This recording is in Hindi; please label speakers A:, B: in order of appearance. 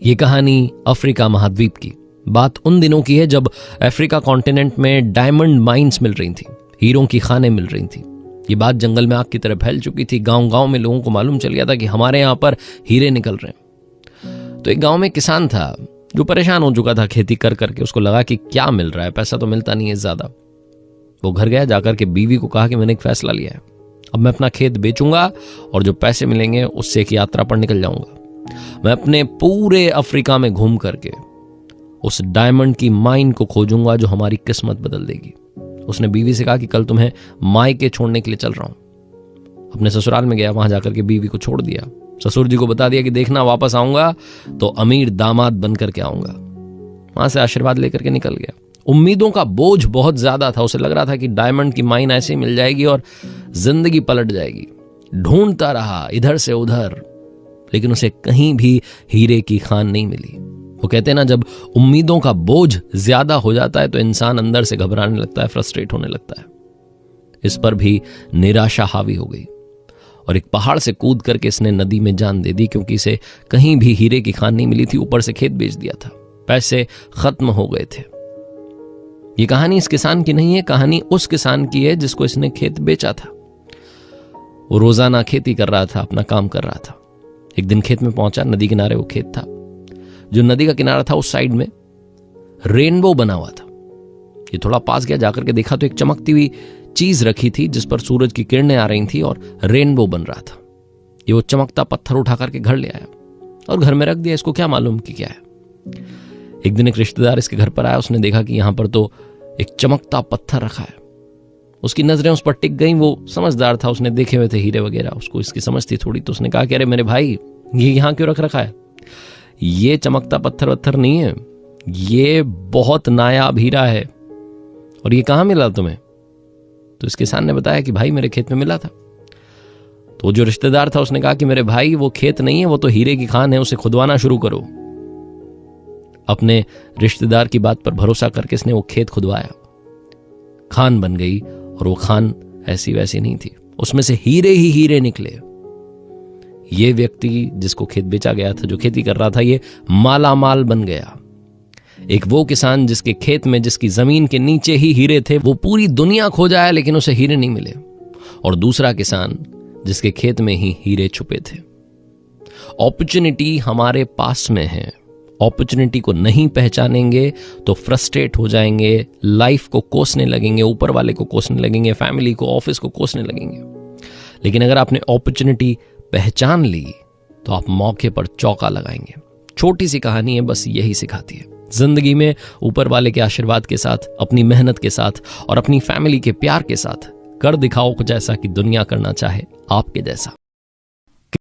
A: ये कहानी अफ्रीका महाद्वीप की। बात उन दिनों की है जब अफ्रीका कॉन्टिनेंट में डायमंड माइंस मिल रही थी, हीरों की खानें मिल रही थी। ये बात जंगल में आग की तरह फैल चुकी थी। गांव गांव में लोगों को मालूम चल गया था कि हमारे यहाँ पर हीरे निकल रहे हैं। तो एक गांव में किसान था जो परेशान हो चुका था खेती कर करके। उसको लगा कि क्या मिल रहा है, पैसा तो मिलता नहीं है ज्यादा। वो घर गया, जाकर के बीवी को कहा कि मैंने एक फैसला लिया है, अब मैं अपना खेत बेचूंगा और जो पैसे मिलेंगे उससे एक यात्रा पर निकल जाऊंगा। मैं अपने पूरे अफ्रीका में घूम करके उस डायमंड की माइन को खोजूंगा जो हमारी किस्मत बदल देगी। उसने बीवी से कहा कि कल तुम्हें मायके छोड़ने के लिए चल रहा हूं। अपने ससुराल में गया, वहां जाकर के बीवी को छोड़ दिया। ससुर जी को बता दिया कि देखना वापस आऊंगा तो अमीर दामाद बनकर के आऊंगा। वहां से आशीर्वाद लेकर के निकल गया। उम्मीदों का बोझ बहुत ज्यादा था। उसे लग रहा था कि डायमंड की माइन ऐसे ही मिल जाएगी और जिंदगी पलट जाएगी। ढूंढता रहा इधर से उधर, लेकिन उसे कहीं भी हीरे की खान नहीं मिली। वो कहते हैं ना, जब उम्मीदों का बोझ ज्यादा हो जाता है तो इंसान अंदर से घबराने लगता है, फ्रस्ट्रेट होने लगता है। इस पर भी निराशा हावी हो गई और एक पहाड़ से कूद करके इसने नदी में जान दे दी, क्योंकि इसे कहीं भी हीरे की खान नहीं मिली थी। ऊपर से खेत बेच दिया था, पैसे खत्म हो गए थे। ये कहानी इस किसान की नहीं है, कहानी उस किसान की है जिसको इसने खेत बेचा था। वो रोजाना खेती कर रहा था, अपना काम कर रहा था। एक दिन खेत में पहुंचा, नदी किनारे वो खेत था। जो नदी का किनारा था उस साइड में रेनबो बना हुआ था। ये थोड़ा पास गया, जाकर के देखा तो एक चमकती हुई चीज रखी थी जिस पर सूरज की किरणें आ रही थी और रेनबो बन रहा था। ये वो चमकता पत्थर उठा करके घर ले आया और घर में रख दिया। इसको क्या मालूम कि क्या है। एक दिन एक रिश्तेदार इसके घर पर आया। उसने देखा कि यहां पर तो एक चमकता पत्थर रखा है। उसकी नजरें उस पर टिक गईं। वो समझदार था, उसने देखे हुए थे हीरे वगैरह, उसको इसकी समझ थी थोड़ी। तो उसने कहा कि अरे मेरे भाई, ये यहां क्यों रख रखा है? ये चमकता पत्थर वत्थर नहीं है, ये बहुत नायाब हीरा है। और ये कहां मिला तुम्हें? तो इस किसान ने बताया कि भाई मेरे खेत में मिला था। तो जो रिश्तेदार था उसने कहा कि मेरे भाई, वो खेत नहीं है, वो तो हीरे की खान है, उसे खुदवाना शुरू करो। अपने रिश्तेदार की बात पर भरोसा करके इसने वो खेत खुदवाया। खान बन गई और वो खान ऐसी वैसी नहीं थी, उसमें से हीरे ही हीरे निकले। ये व्यक्ति जिसको खेत बेचा गया था, जो खेती कर रहा था, ये मालामाल बन गया। एक वो किसान जिसके खेत में, जिसकी जमीन के नीचे ही हीरे थे, वो पूरी दुनिया खो जाए लेकिन उसे हीरे नहीं मिले। और दूसरा किसान जिसके खेत में ही हीरे छुपे थे। अपॉर्चुनिटी हमारे पास में है। अपॉर्चुनिटी को नहीं पहचानेंगे तो फ्रस्ट्रेट हो जाएंगे, लाइफ को कोसने लगेंगे, ऊपर वाले को कोसने लगेंगे, फैमिली को, ऑफिस को कोसने लगेंगे। लेकिन अगर आपने अपॉर्चुनिटी पहचान ली तो आप मौके पर चौका लगाएंगे। छोटी सी कहानी है, बस यही सिखाती है। जिंदगी में ऊपर वाले के आशीर्वाद के साथ, अपनी मेहनत के साथ और अपनी फैमिली के प्यार के साथ कर दिखाओ कुछ ऐसा कि दुनिया करना चाहे आपके जैसा।